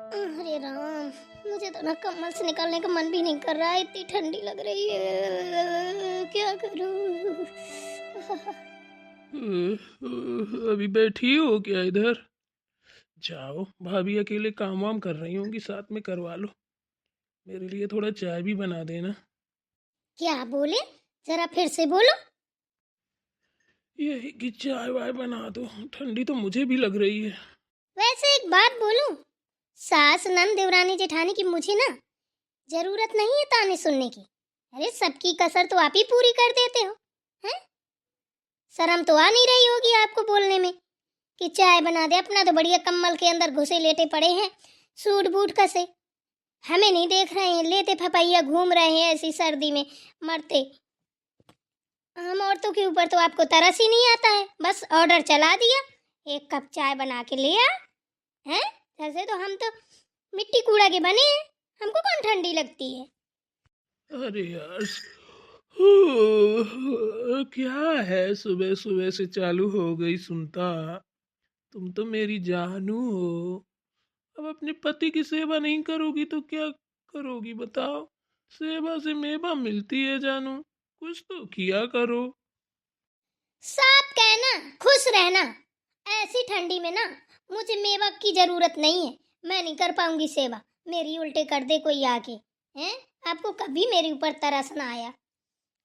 अरे राम, मुझे तो ना कम्बल से निकलने का मन भी नहीं कर रहा है, इतनी ठंडी लग रही है। क्या करूं? अभी बैठी हो क्या इधर? जाओ, भाभी अकेले काम वाम कर रही होंगी, साथ में करवा लो। मेरे लिए थोड़ा चाय भी बना देना। क्या बोले? जरा फिर से बोलो। यही कि चाय वाय बना दो, ठंडी तो मुझे भी लग रही है। वैसे एक बात बोलूं, सास नंद देवरानी जेठानी की मुझे ना जरूरत नहीं है ताने सुनने की। अरे सबकी कसर तो आप ही पूरी कर देते हो। हैं? शर्म तो आ नहीं रही होगी आपको बोलने में कि चाय बना दे। अपना तो बढ़िया कम्बल के अंदर घुसे लेटे पड़े हैं, सूट बूट कसे। हमें नहीं देख रहे हैं, लेते फपैया घूम रहे हैं ऐसी सर्दी में मरते। हम औरतों के ऊपर तो आपको तरस ही नहीं आता है, बस ऑर्डर चला दिया, एक कप चाय बना के ले आ। हैं? ऐसे तो हम तो मिट्टी कूड़ा के बने हैं, हमको कौन ठंडी लगती है। अरे यार, क्या है, सुबह सुबह से चालू हो गई सुनता। तुम तो मेरी जानू हो। अब अपने पति की सेवा नहीं करोगी तो क्या करोगी बताओ? सेवा से मेवा मिलती है जानू, कुछ तो किया करो। साफ कहना, खुश रहना। ऐसी ठंडी में ना मुझे मेवा की जरूरत नहीं है, मैं नहीं कर पाऊंगी सेवा। मेरी उल्टे कर दे कोई आके। हैं? आपको कभी मेरे ऊपर तरस ना आया।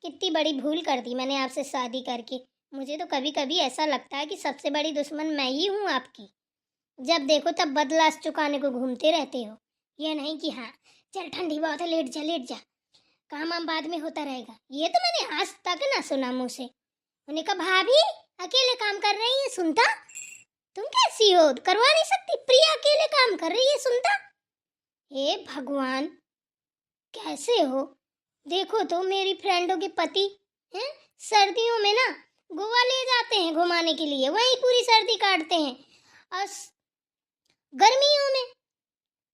कितनी बड़ी भूल कर दी मैंने आपसे शादी करके। मुझे तो कभी कभी ऐसा लगता है कि सबसे बड़ी दुश्मन मैं ही हूँ आपकी। जब देखो तब बदला चुकाने को घूमते रहते हो। ये नहीं कि हाँ चल ठंडी बहुत है, लेट जा लेट जा, काम हम बाद में होता रहेगा। ये तो मैंने आज तक ना सुना मुंह से। उन्हें कहा भाभी अकेले काम कर रही है सुनता, तुम कैसी हो, करवा नहीं सकती? प्रिया अकेले काम कर रही है सुनता। हे भगवान, कैसे हो? देखो तो मेरी फ्रेंडों के पति हैं, सर्दियों में ना गोवा ले जाते हैं घुमाने के लिए, वहीं पूरी सर्दी काटते हैं। और गर्मियों में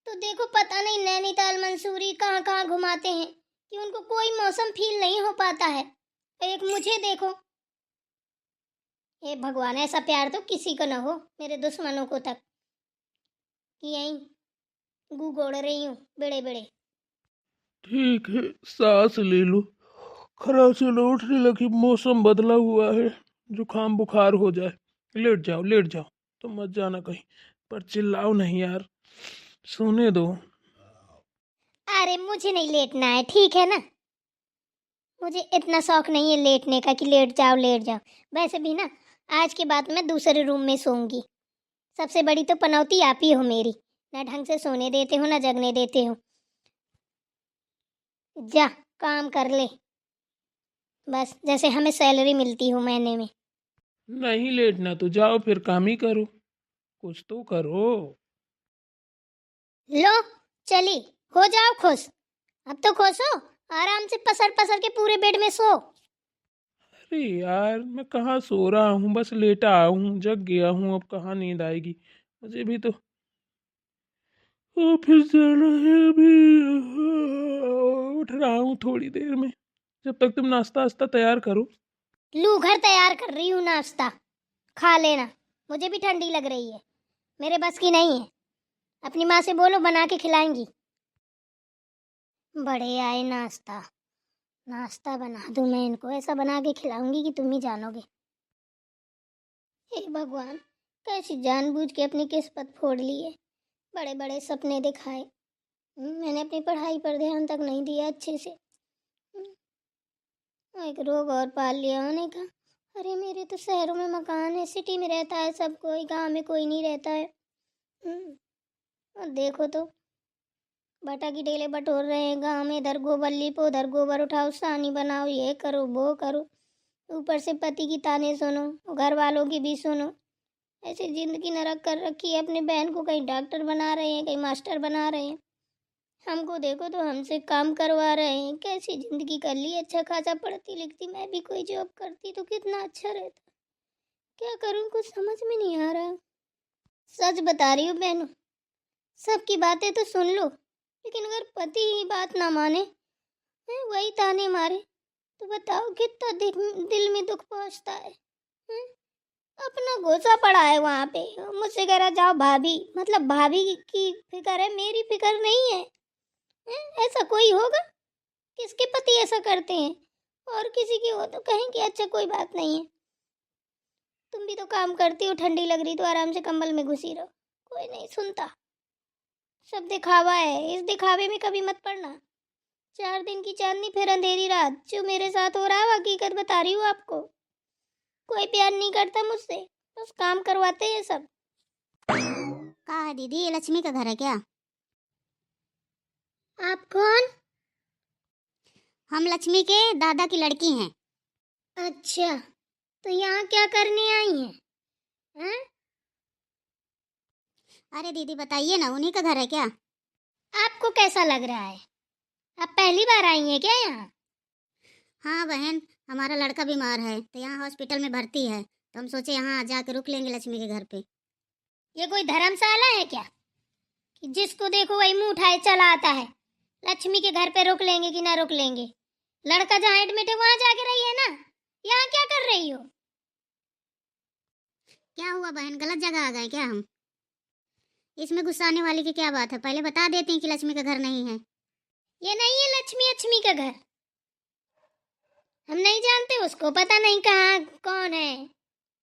तो देखो पता नहीं नैनीताल मंसूरी कहाँ कहाँ घुमाते हैं कि उनको कोई मौसम फील नहीं हो पाता है। एक मुझे देखो। हे भगवान, ऐसा प्यार तो किसी को ना हो, मेरे दुश्मनों को तक कि यहीं गू गोड़ रही हूँ बेड़े बेड़े। ठीक है, सांस ले लो। खराब से लो, उठने लगी, मौसम बदला हुआ है, जुकाम बुखार हो जाए। लेट जाओ लेट जाओ, तुम मत जाना कहीं, पर चिल्लाओ नहीं यार, सोने दो। अरे मुझे नहीं लेटना है, ठीक है ना? मुझे इतना शौक नहीं है लेटने का कि लेट जाओ लेट जाओ। वैसे भी ना आज के बाद मैं दूसरे रूम में सोऊंगी। सबसे बड़ी तो पनौती आप ही हो मेरी, ना ढंग से सोने देते हो ना जगने देते हो। जा काम कर ले, बस जैसे हमें सैलरी मिलती हो महीने में। नहीं लेटना तो जाओ, फिर काम ही करो, कुछ तो करो। लो चली, हो जाओ खुश। अब तो खुश हो, आराम से पसर पसर के पूरे बेड में सो। अरे यार, मैं कहाँ सो रहा हूँ, बस लेटा हूँ, जग गया हूँ, अब कहाँ नींद आएगी। मुझे भी तो ऑफिस जाना है अभी। उठ रहा हूँ थोड़ी देर में, जब तक तुम नाश्ता वास्ता तैयार करो। लू घर तैयार कर रही हूँ, नाश्ता खा लेना। मुझे भी ठंडी लग रही है, मेरे बस की नहीं है। अपनी माँ से बोलो बना के खिलाएंगी। बड़े आए नाश्ता, नाश्ता बना दूं मैं इनको, ऐसा बना के खिलाऊंगी कि तुम ही जानोगे। हे भगवान, कैसी जानबूझ के अपनी किस्मत फोड़ ली है। बड़े बड़े सपने दिखाए, मैंने अपनी पढ़ाई पर ध्यान तक नहीं दिया अच्छे से। एक रोग और पाल लिया होने का। अरे मेरे तो शहरों में मकान है, सिटी में रहता है सब कोई, गांव में कोई नहीं रहता है। और देखो तो बटा की डेले बटोर रहे हैं गाँव में, इधर गोबर लिपो उधर गोबर उठाओ, सानी बनाओ, ये करो वो करो। ऊपर से पति की ताने सुनो, घर वालों की भी सुनो। ऐसे जिंदगी नरक कर रखी है। अपने बहन को कहीं डॉक्टर बना रहे हैं, कहीं मास्टर बना रहे हैं, हमको देखो तो हमसे काम करवा रहे हैं। कैसी जिंदगी कर ली। अच्छा खासा पढ़ती लिखती मैं भी कोई जॉब करती तो कितना अच्छा रहता। क्या करूं, कुछ समझ में नहीं आ रहा। सच बता रही हूँ बहनों, सबकी बातें तो सुन लो, लेकिन अगर पति ही बात ना माने, वही ताने मारे, तो बताओ कितना दिल में दुख पहुंचता है। अपना घुसा पड़ा है वहां पे, मुझसे कह रहा जाओ भाभी, मतलब भाभी की फिक्र है, मेरी फिक्र नहीं है, हैं? ऐसा कोई होगा? किसके पति ऐसा करते हैं? और किसी की हो तो कहेंगे अच्छा कोई बात नहीं है, तुम भी तो काम करती हो, ठंडी लग रही तो आराम से कंबल में घुसी रहो। कोई नहीं सुनता, सब दिखावा है, इस दिखावे में कभी मत पड़ना। 4 दिन की चांदनी फिर अंधेरी रात, जो मेरे साथ हो रहा है वो हकीकत बता रही हूँ आपको। कोई प्यार नहीं करता मुझसे, बस काम करवाते हैं सब। कहा है दीदी, ये लक्ष्मी का घर है क्या? आप कौन? हम लक्ष्मी के दादा की लड़की हैं। अच्छा, तो यहाँ क्या करने आई हैं? हैं? अरे दीदी बताइए ना, उन्हीं का घर है क्या? आपको कैसा लग रहा है? आप पहली बार आई हैं क्या यहाँ? हाँ बहन, हमारा लड़का बीमार है तो यहाँ हॉस्पिटल में भर्ती है, तो हम सोचे यहाँ जाके रुक लेंगे लक्ष्मी के घर पे। ये कोई धर्मशाला है क्या कि जिसको देखो वही मुंह उठाए चला आता है? लक्ष्मी के घर पे रुक लेंगे कि ना रुक लेंगे? लड़का जहाँ एडमिट है वहां जाके रही है ना, यहाँ क्या कर रही हो? क्या हुआ बहन, गलत जगह आ गए क्या हम? इसमें गुस्साने वाली की क्या बात है, पहले बता देती कि लक्ष्मी का घर नहीं है। ये नहीं है लक्ष्मी अक्ष्मी का घर, हम नहीं जानते उसको, पता नहीं कहाँ कौन है।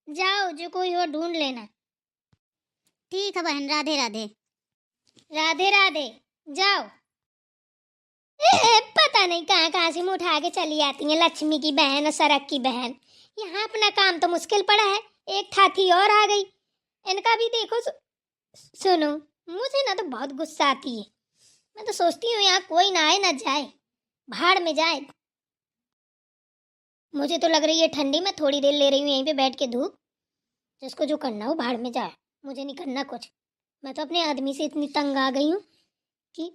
जाओ जो कोई हो ढूंढ लेना। ठीक है बहन, राधे राधे। राधे राधे, जाओ। पता नहीं कहाँ कहाँ से मुँह उठा के चली आती है लक्ष्मी की बहन और सरक की बहन। यहाँ अपना काम तो मुश्किल पड़ा है, एक थाथी और आ गई। इनका भी देखो। सुनो, मुझे ना तो बहुत गुस्सा आती है, मैं तो सोचती हूँ यहाँ कोई ना आए ना जाए, भाड़ में जाए। मुझे तो लग रही है ठंडी में थोड़ी देर ले रही हूँ यहीं पे बैठ के धूप, जिसको जो करना हो भाड़ में जाए, मुझे नहीं करना कुछ। मैं तो अपने आदमी से इतनी तंग आ गई हूँ कि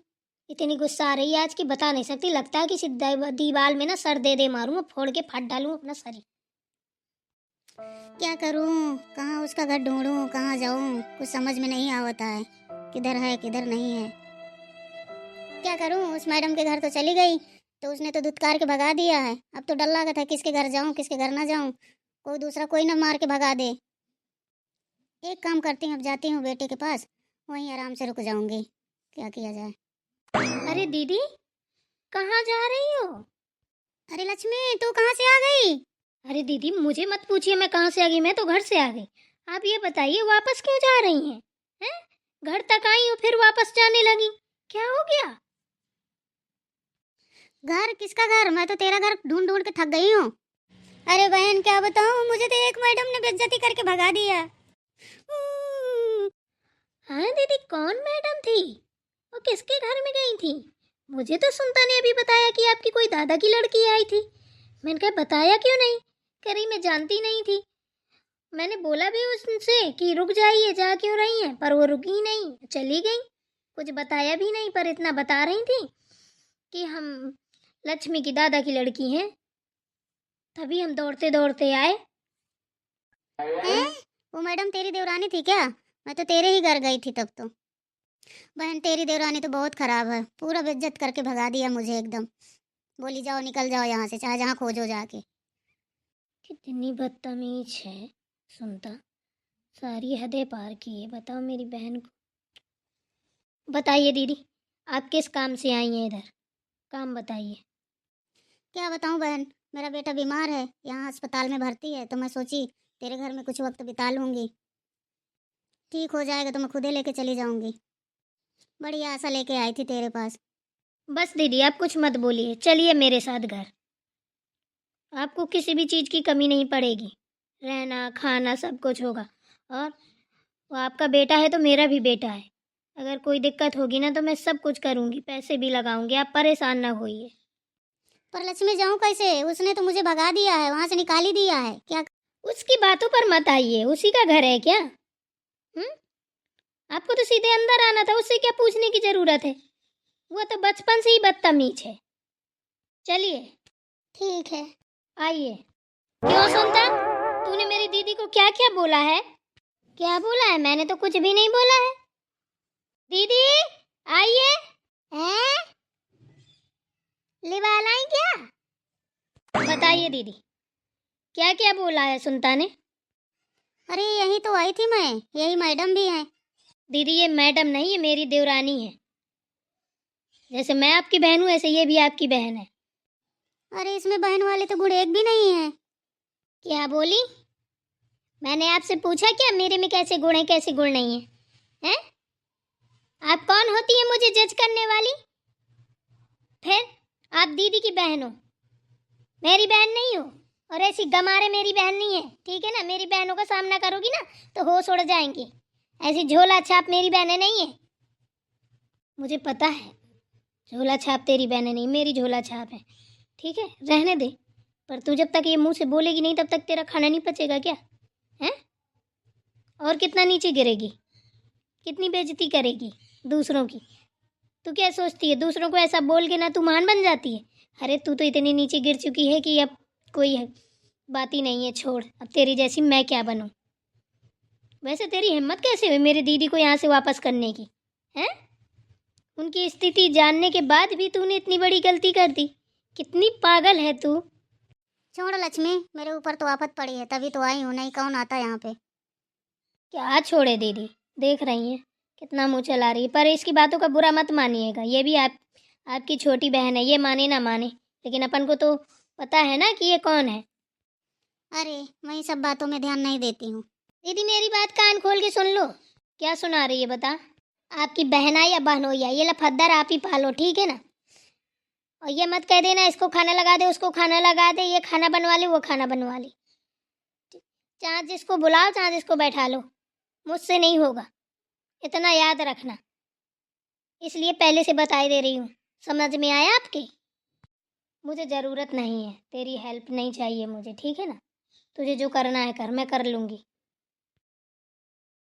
इतनी गुस्सा आ रही है आज की बता नहीं सकती। लगता है कि दीवार में ना सर दे दे मारूं, फोड़ के फाड़ डालूं अपना शरीर। क्या करूं, कहाँ उसका घर ढूंढूं, कहाँ जाऊं, कुछ समझ में नहीं आवता है, किधर है किधर नहीं है। क्या करूं, उस मैडम के घर तो चली गई तो उसने तो धुतकार के भगा दिया है। अब तो डर लगा था किसके घर जाऊं किसके घर ना जाऊं, कोई दूसरा कोई ना मार के भगा दे। एक काम करती हूँ, अब जाती हूँ बेटे के पास, वहीं आराम से रुक जाऊंगी, क्या किया जाए। अरे दीदी, कहाँ जा रही हो? अरे लक्ष्मी, तू कहाँ से आ गई? अरे दीदी मुझे मत पूछिए मैं कहाँ से आ गई, मैं तो घर से आ गई। आप ये बताइए वापस क्यों जा रही हैं? हैं? घर तक आई हो फिर वापस जाने लगी, क्या हो गया? घर? किसका घर? मैं तो तेरा घर ढूंढ ढूंढ के थक गई हूँ। अरे बहन क्या बताऊँ, मुझे तो एक मैडम ने बेइज्जती करके भगा दिया। हाँ दीदी, कौन मैडम थी? वो किसके घर में गई थी? मुझे तो सुनता ने अभी बताया कि आपकी कोई दादा की लड़की आई थी। मैंने कहा बताया क्यों नहीं? कह रही मैं जानती नहीं थी। मैंने बोला भी उनसे कि रुक जाइए, जा क्यों रही हैं, पर वो रुकी ही नहीं, चली गई। कुछ बताया भी नहीं, पर इतना बता रही थी कि हम लक्ष्मी की दादा की लड़की हैं। तभी हम दौड़ते दौड़ते आए। हैं? वो मैडम तेरी देवरानी थी क्या? मैं तो तेरे ही घर गई थी तब तो। बहन तेरी देवरानी तो बहुत खराब है, पूरा बेइज्जत करके भगा दिया मुझे एकदम। बोली जाओ निकल जाओ यहाँ से, चाहे जहाँ खोजो जाके। कितनी बदतमीज है, सुनता सारी हदें पार की है। बताओ मेरी बहन को। बताइए दीदी, आप किस काम से आई हैं इधर? काम बताइए। क्या बताऊँ बहन, मेरा बेटा बीमार है, यहाँ अस्पताल में भर्ती है, तो मैं सोची तेरे घर में कुछ वक्त बिता लूँगी, ठीक हो जाएगा तो मैं खुदे लेके चली जाऊँगी। बड़ी आशा लेके आई थी तेरे पास। बस दीदी आप कुछ मत बोलिए, चलिए मेरे साथ घर। आपको किसी भी चीज़ की कमी नहीं पड़ेगी, रहना खाना सब कुछ होगा। और वो आपका बेटा है तो मेरा भी बेटा है, अगर कोई दिक्कत होगी ना तो मैं सब कुछ करूँगी, पैसे भी लगाऊंगी, आप परेशान ना होइए। पर लक्ष्मी जाऊँ कैसे? उसने तो मुझे भगा दिया है, वहाँ से निकाल ही दिया है। क्या? उसकी बातों पर मत आइए, उसी का घर है क्या? आपको तो सीधे अंदर आना था, उससे क्या पूछने की जरूरत है? वो तो बचपन से ही बदतमीज है। चलिए। ठीक है। आइए। क्यों सुनता, तूने मेरी दीदी को क्या क्या बोला है? क्या बोला है? मैंने तो कुछ भी नहीं बोला है। दीदी आइए। हैं? लिवा लाई क्या? बताइए दीदी, क्या क्या बोला है सुनता ने? अरे यही तो आई थी मैं, यही मैडम भी हैं। दीदी ये मैडम नहीं है, मेरी देवरानी है। जैसे मैं आपकी बहन हूँ ऐसे ये भी आपकी बहन है। अरे इसमें बहन वाले तो गुण एक भी नहीं है। क्या बोली? मैंने आपसे पूछा क्या मेरे में कैसे गुण है कैसे गुण नहीं है? हैं? आप कौन होती है मुझे जज करने वाली? फिर आप दीदी की बहन हो, मेरी बहन नहीं हो। और ऐसी गमारे मेरी बहन नहीं है, ठीक है ना? मेरी बहनों का सामना करोगी ना तो होश उड़ जाएंगे। ऐसी झोला छाप मेरी बहनें नहीं है। मुझे पता है झोला छाप तेरी बहनें नहीं, मेरी झोला छाप है। ठीक है, रहने दे। पर तू जब तक ये मुंह से बोलेगी नहीं तब तक तेरा खाना नहीं पचेगा क्या? हैं? और कितना नीचे गिरेगी, कितनी बेइज्जती करेगी दूसरों की? तू क्या सोचती है दूसरों को ऐसा बोल के ना तू महान बन जाती है? अरे तू तो इतनी नीचे गिर चुकी है कि अब कोई बात ही नहीं है। छोड़, अब तेरी जैसी मैं क्या बनूं? वैसे तेरी हिम्मत कैसे हुई मेरी दीदी को यहाँ से वापस करने की? हैं? उनकी स्थिति जानने के बाद भी तूने इतनी बड़ी गलती कर दी। कितनी पागल है तू। छोड़ लक्ष्मी, मेरे ऊपर तो आफत पड़ी है तभी तो आई हूँ, नहीं कौन आता यहाँ पे। क्या छोड़े दीदी, देख रही हैं कितना मुंह चला रही है। पर इसकी बातों का बुरा मत मानिएगा, ये भी आपकी छोटी बहन है, ये माने ना माने लेकिन अपन को तो पता है ना कि ये कौन है। अरे मैं इन सब बातों में ध्यान नहीं देती हूँ। दीदी मेरी बात कान खोल के सुन लो। क्या सुना रही है बता? आपकी बहना या बहनोइया ये लफद्दर आप ही पालो, ठीक है ना? और ये मत कह देना इसको खाना लगा दे उसको खाना लगा दे, ये खाना बनवा ले वो खाना बनवा ले। चाहे जिसको बुलाओ चाहे जिसको बैठा लो, मुझसे नहीं होगा, इतना याद रखना। इसलिए पहले से बताई दे रही हूँ, समझ में आया आपके? मुझे ज़रूरत नहीं है तेरी हेल्प, नहीं चाहिए मुझे, ठीक है ना? तुझे जो करना है कर, मैं कर लूँगी।